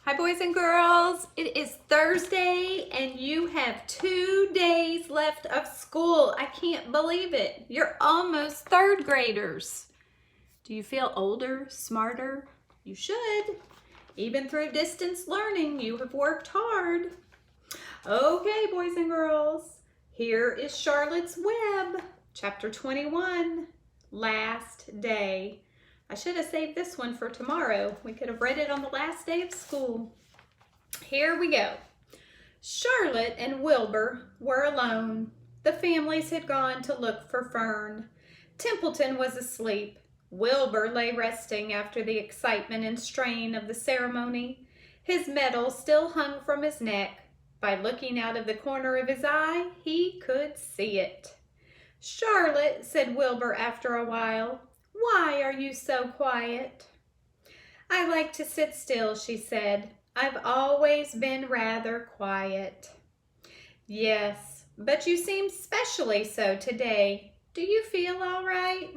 Hi boys and girls, it is Thursday and you have 2 days left of school. I can't believe it. You're almost third graders. Do you feel older, smarter? You should. Even through distance learning, you have worked hard. Okay, boys and girls, here is Charlotte's Web, chapter 21, Last Day. I should have saved this one for tomorrow. We could have read it on the last day of school. Here we go. Charlotte and Wilbur were alone. The families had gone to look for Fern. Templeton was asleep. Wilbur lay resting after the excitement and strain of the ceremony. His medal still hung from his neck. By looking out of the corner of his eye, he could see it. "Charlotte," said Wilbur after a while, "why are you so quiet?" "I like to sit still," she said. "I've always been rather quiet." "Yes, but you seem specially so today. Do you feel all right?"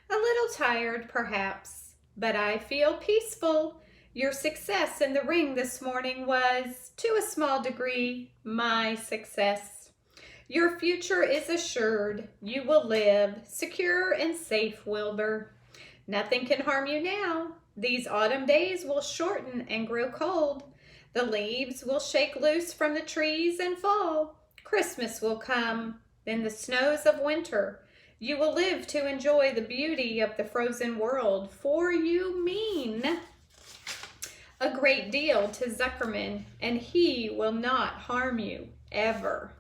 "A little tired, perhaps, but I feel peaceful. Your success in the ring this morning was, to a small degree, my success. Your future is assured. You will live, secure and safe, Wilbur. Nothing can harm you now. These autumn days will shorten and grow cold. The leaves will shake loose from the trees and fall. Christmas will come, then the snows of winter. You will live to enjoy the beauty of the frozen world, for you mean a great deal to Zuckerman, and he will not harm you, ever.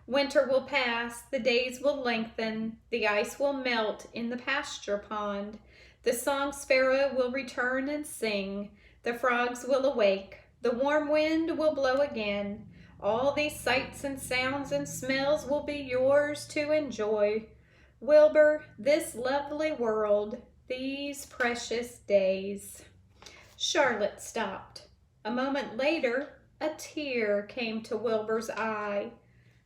Winter will pass, the days will lengthen, the ice will melt in the pasture pond. The song sparrow will return and sing, the frogs will awake, the warm wind will blow again. All these sights and sounds and smells will be yours to enjoy. Wilbur, this lovely world, these precious days." Charlotte stopped. A moment later, a tear came to Wilbur's eye.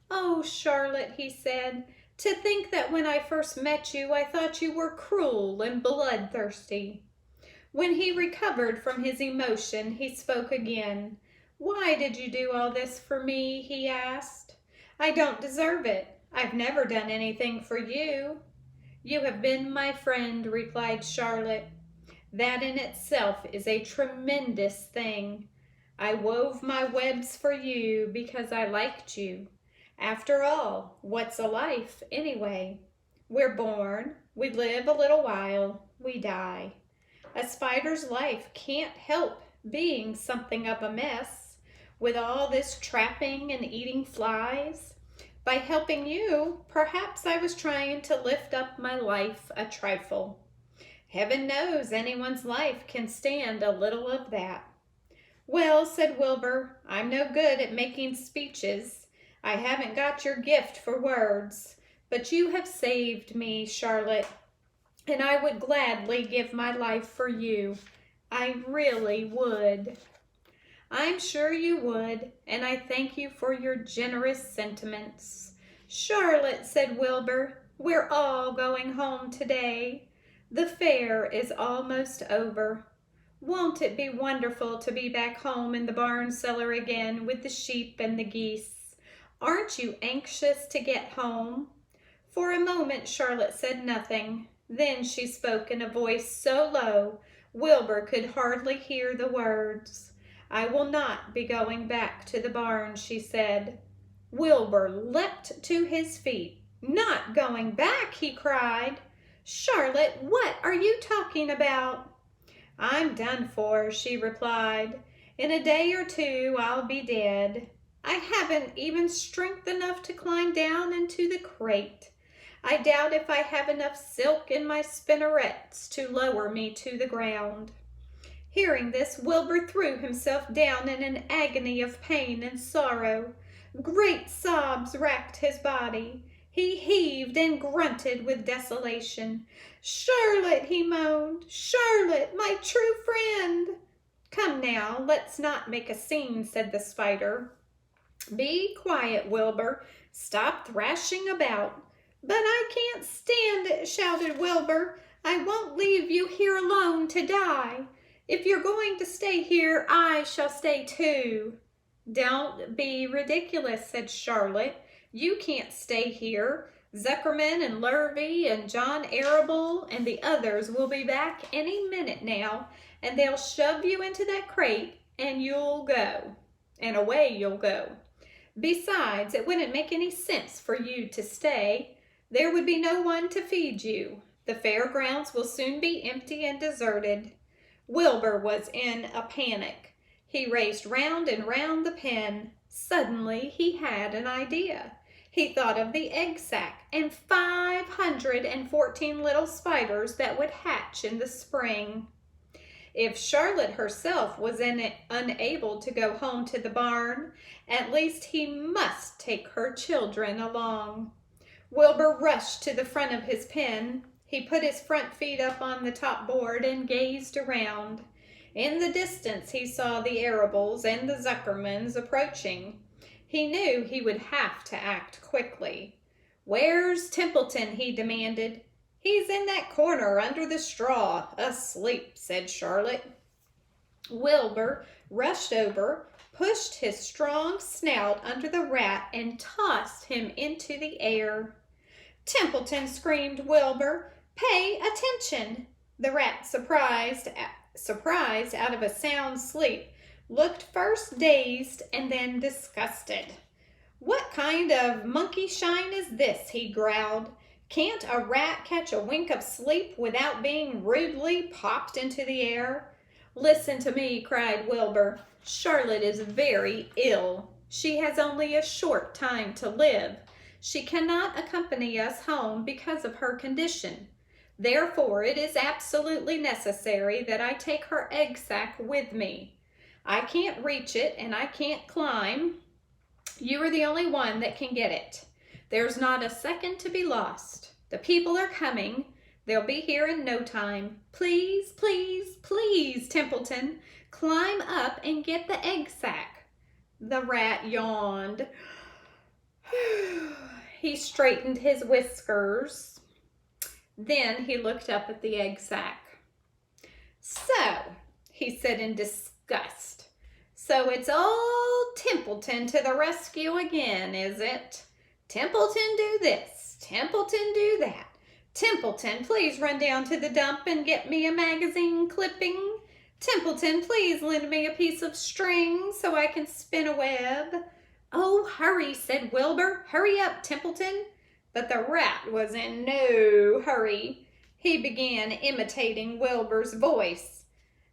"Oh, Charlotte," he said, "to think that when I first met you, I thought you were cruel and bloodthirsty." When he recovered from his emotion, he spoke again. "Why did you do all this for me?" he asked. "I don't deserve it. I've never done anything for you." "You have been my friend," replied Charlotte. "That in itself is a tremendous thing. I wove my webs for you because I liked you. After all, what's a life, anyway? We're born, we live a little while, we die. A spider's life can't help being something of a mess, with all this trapping and eating flies. By helping you, perhaps I was trying to lift up my life a trifle. Heaven knows anyone's life can stand a little of that." "Well," said Wilbur, "I'm no good at making speeches. I haven't got your gift for words, but you have saved me, Charlotte, and I would gladly give my life for you. I really would." "I'm sure you would, and I thank you for your generous sentiments." "Charlotte," said Wilbur, "we're all going home today. The fair is almost over. Won't it be wonderful to be back home in the barn cellar again with the sheep and the geese? Aren't you anxious to get home?" For a moment Charlotte said nothing. Then she spoke in a voice so low Wilbur could hardly hear the words. "I will not be going back to the barn," she said. Wilbur leapt to his feet. "Not going back?" he cried. "Charlotte, what are you talking about?" "I'm done for," she replied. "In a day or two I'll be dead. I haven't even strength enough to climb down into the crate. I doubt if I have enough silk in my spinnerets to lower me to the ground." Hearing this, Wilbur threw himself down in an agony of pain and sorrow. Great sobs racked his body. He heaved and grunted with desolation. "Charlotte," he moaned, "Charlotte, my true friend." "Come now, let's not make a scene," said the spider. "Be quiet, Wilbur. Stop thrashing about." "But I can't stand it," shouted Wilbur. "I won't leave you here alone to die." If you're going to stay here, I shall stay too. Don't be ridiculous, said Charlotte. You can't stay here. Zuckerman and Lurvy and John Arable and the others will be back any minute now, and they'll shove you into that crate and you'll go. And away you'll go. Besides, it wouldn't make any sense for you to stay. There would be no one to feed you. The fairgrounds will soon be empty and deserted. Wilbur was in a panic. He raced round and round the pen. Suddenly he had an idea. He thought of the egg sack and 514 little spiders that would hatch in the spring. If Charlotte herself was unable to go home to the barn, at least he must take her children along. Wilbur rushed to the front of his pen. He put his front feet up on the top board and gazed around. In the distance he saw the Arables and the Zuckermans approaching. He knew he would have to act quickly. "Where's Templeton?" he demanded. "He's in that corner under the straw, asleep," said Charlotte. Wilbur rushed over, pushed his strong snout under the rat, and tossed him into the air. "Templeton," screamed Wilbur, "pay attention." The rat, surprised out of a sound sleep, looked first dazed and then disgusted. "What kind of monkey shine is this?" he growled. "Can't a rat catch a wink of sleep without being rudely popped into the air?" "Listen to me," cried Wilbur. "Charlotte is very ill. She has only a short time to live. She cannot accompany us home because of her condition. Therefore, it is absolutely necessary that I take her egg sack with me. I can't reach it and I can't climb. You are the only one that can get it. There's not a second to be lost. The people are coming. They'll be here in no time. Please, please, please, Templeton, climb up and get the egg sack." The rat yawned. He straightened his whiskers. Then he looked up at the egg sack. "So," he said in disgust, "so it's old Templeton to the rescue again, is it? Templeton do this, Templeton do that. Templeton, please run down to the dump and get me a magazine clipping. Templeton, please lend me a piece of string so I can spin a web." "Oh, hurry," said Wilbur. "Hurry up, Templeton." But the rat was in no hurry. He began imitating Wilbur's voice.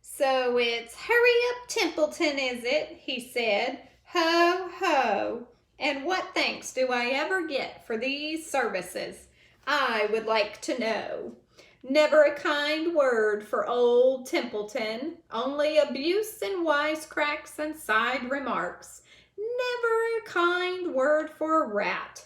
"So it's hurry up, Templeton, is it?" he said. "Ho, ho! And what thanks do I ever get for these services, I would like to know? Never a kind word for old Templeton, only abuse and wisecracks and side remarks. Never a kind word for a rat.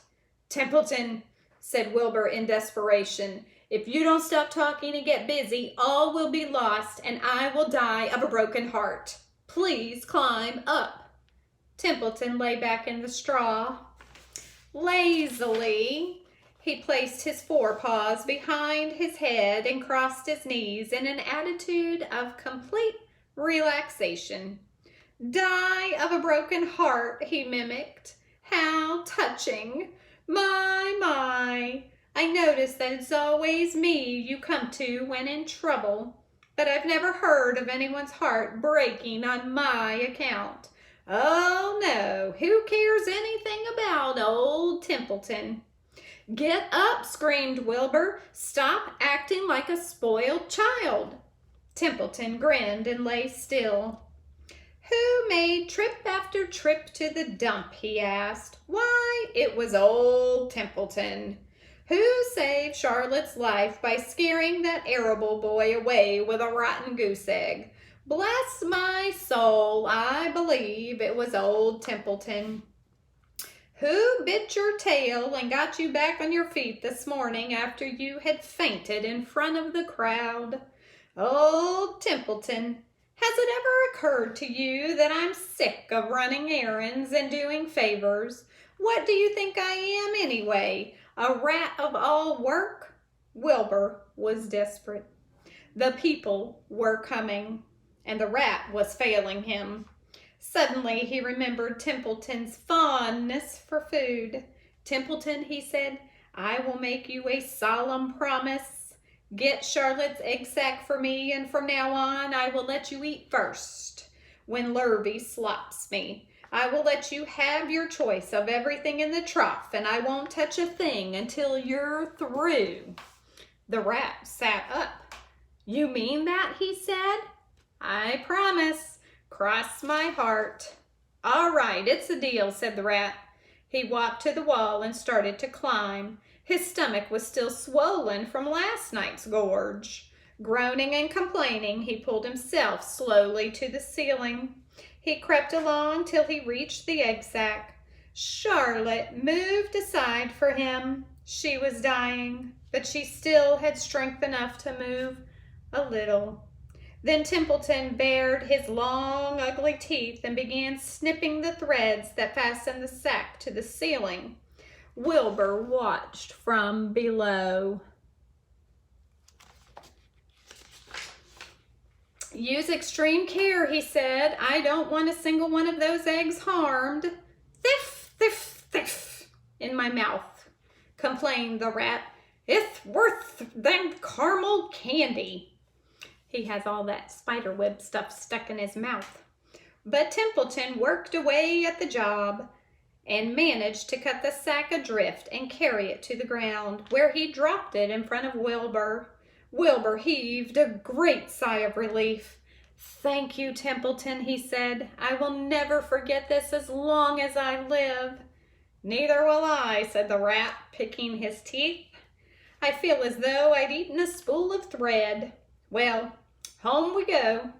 Templeton," said Wilbur in desperation, "if you don't stop talking and get busy, all will be lost and I will die of a broken heart. Please climb up." Templeton lay back in the straw. Lazily, he placed his forepaws behind his head and crossed his knees in an attitude of complete relaxation. "Die of a broken heart," he mimicked. "How touching! My! I notice that it's always me you come to when in trouble, but I've never heard of anyone's heart breaking on my account. Oh no, who cares anything about old Templeton?" "Get up," screamed Wilbur. "Stop acting like a spoiled child." Templeton grinned and lay still. "Who made trip after trip to the dump?" he asked. "Why, it was old Templeton. Who saved Charlotte's life by scaring that Arable boy away with a rotten goose egg? Bless my soul, I believe it was old Templeton. Who bit your tail and got you back on your feet this morning after you had fainted in front of the crowd? Old Templeton. Has it ever occurred to you that I'm sick of running errands and doing favors? What do you think I am anyway? A rat of all work?" Wilbur was desperate. The people were coming. and the rat was failing him. Suddenly he remembered Templeton's fondness for food. "Templeton," he said, "I will make you a solemn promise. Get Charlotte's egg sack for me, and from now on I will let you eat first. When Lurvy slops me, I will let you have your choice of everything in the trough, and I won't touch a thing until you're through." The rat sat up. "You mean that?" he said. "I promise. Cross my heart." "All right, it's a deal," said the rat. He walked to the wall and started to climb. His stomach was still swollen from last night's gorge. Groaning and complaining, he pulled himself slowly to the ceiling. He crept along till he reached the egg sack. Charlotte moved aside for him. She was dying, but she still had strength enough to move a little. Then Templeton bared his long, ugly teeth and began snipping the threads that fastened the sack to the ceiling. Wilbur watched from below. "Use extreme care," he said. "I don't want a single one of those eggs harmed." "Thiff, thiff, thiff, in my mouth," complained the rat. "It's worse than caramel candy." He has all that spider web stuff stuck in his mouth. But Templeton worked away at the job and managed to cut the sack adrift and carry it to the ground, where he dropped it in front of Wilbur. Wilbur heaved a great sigh of relief. "Thank you, Templeton," he said. "I will never forget this as long as I live." "Neither will I," said the rat, picking his teeth. "I feel as though I'd eaten a spool of thread. Well, home we go."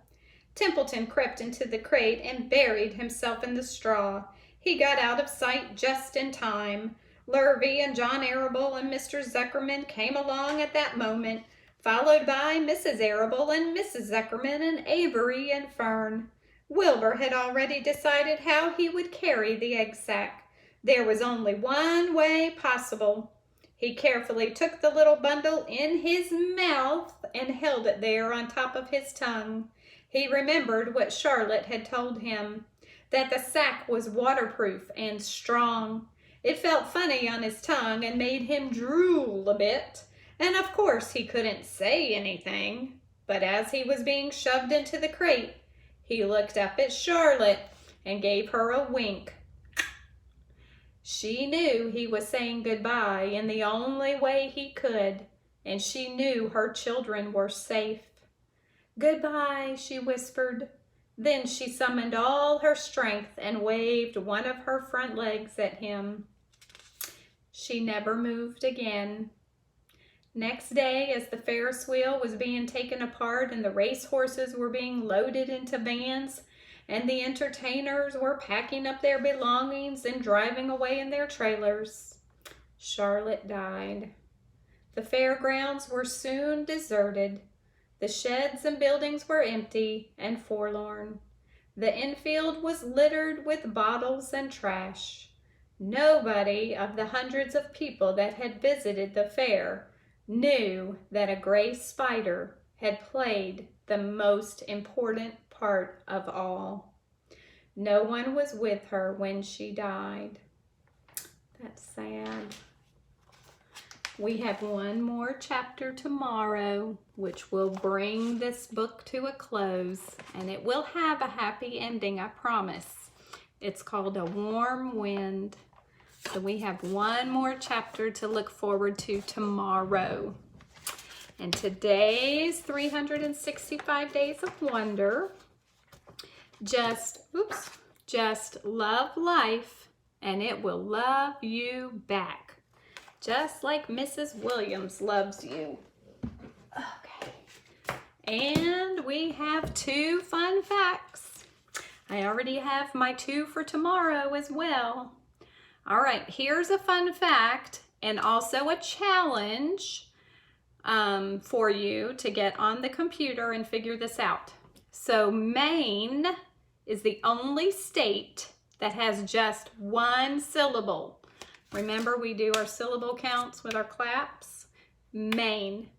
Templeton crept into the crate and buried himself in the straw. He got out of sight just in time. Lurvy and John Arable and Mr. Zuckerman came along at that moment, followed by Mrs. Arable and Mrs. Zuckerman and Avery and Fern. Wilbur had already decided how he would carry the egg sack. There was only one way possible. He carefully took the little bundle in his mouth and held it there on top of his tongue. He remembered what Charlotte had told him, that the sack was waterproof and strong. It felt funny on his tongue and made him drool a bit, and of course he couldn't say anything. But as he was being shoved into the crate, he looked up at Charlotte and gave her a wink. She knew he was saying goodbye in the only way he could, and she knew her children were safe. "Goodbye," she whispered. Then she summoned all her strength and waved one of her front legs at him. She never moved again. Next day, as the Ferris wheel was being taken apart and the race horses were being loaded into vans, and the entertainers were packing up their belongings and driving away in their trailers, Charlotte died. The fairgrounds were soon deserted. The sheds and buildings were empty and forlorn. The infield was littered with bottles and trash. Nobody of the hundreds of people that had visited the fair knew that a gray spider had played the most important part of all. No one was with her when she died. That's sad. We have one more chapter tomorrow, which will bring this book to a close, and it will have a happy ending, I promise. It's called A Warm Wind. So we have one more chapter to look forward to tomorrow. And today's 365 Days of Wonder, just love life and it will love you back. Just like Mrs. Williams loves you. Okay. And we have 2 fun facts. I already have my 2 for tomorrow as well. All right, here's a fun fact and also a challenge for you to get on the computer and figure this out. So Maine is the only state that has just 1 syllable. Remember, we do our syllable counts with our claps. Maine.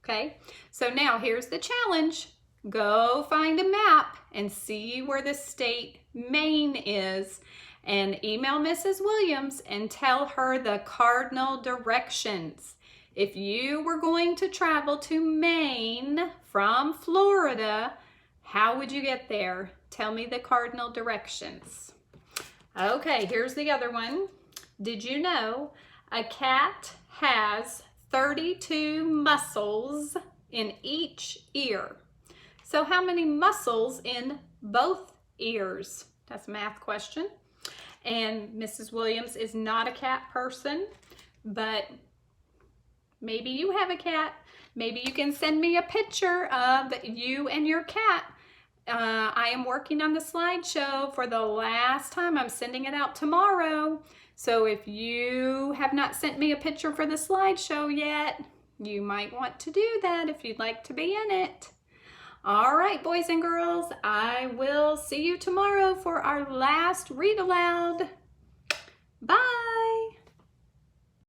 Okay, so now here's the challenge. go find a map and see where the state Maine is and email Mrs. Williams and tell her the cardinal directions. If you were going to travel to Maine from Florida, how would you get there? Tell me the cardinal directions. Okay, here's the other one. Did you know a cat has 32 muscles in each ear? So how many muscles in both ears? That's a math question. And Mrs. Williams is not a cat person, but maybe you have a cat. Maybe you can send me a picture of you and your cat. I am working on the slideshow for the last time. I'm sending it out tomorrow. So if you have not sent me a picture for the slideshow yet, you might want to do that if you'd like to be in it. All right, boys and girls, I will see you tomorrow for our last read aloud. Bye.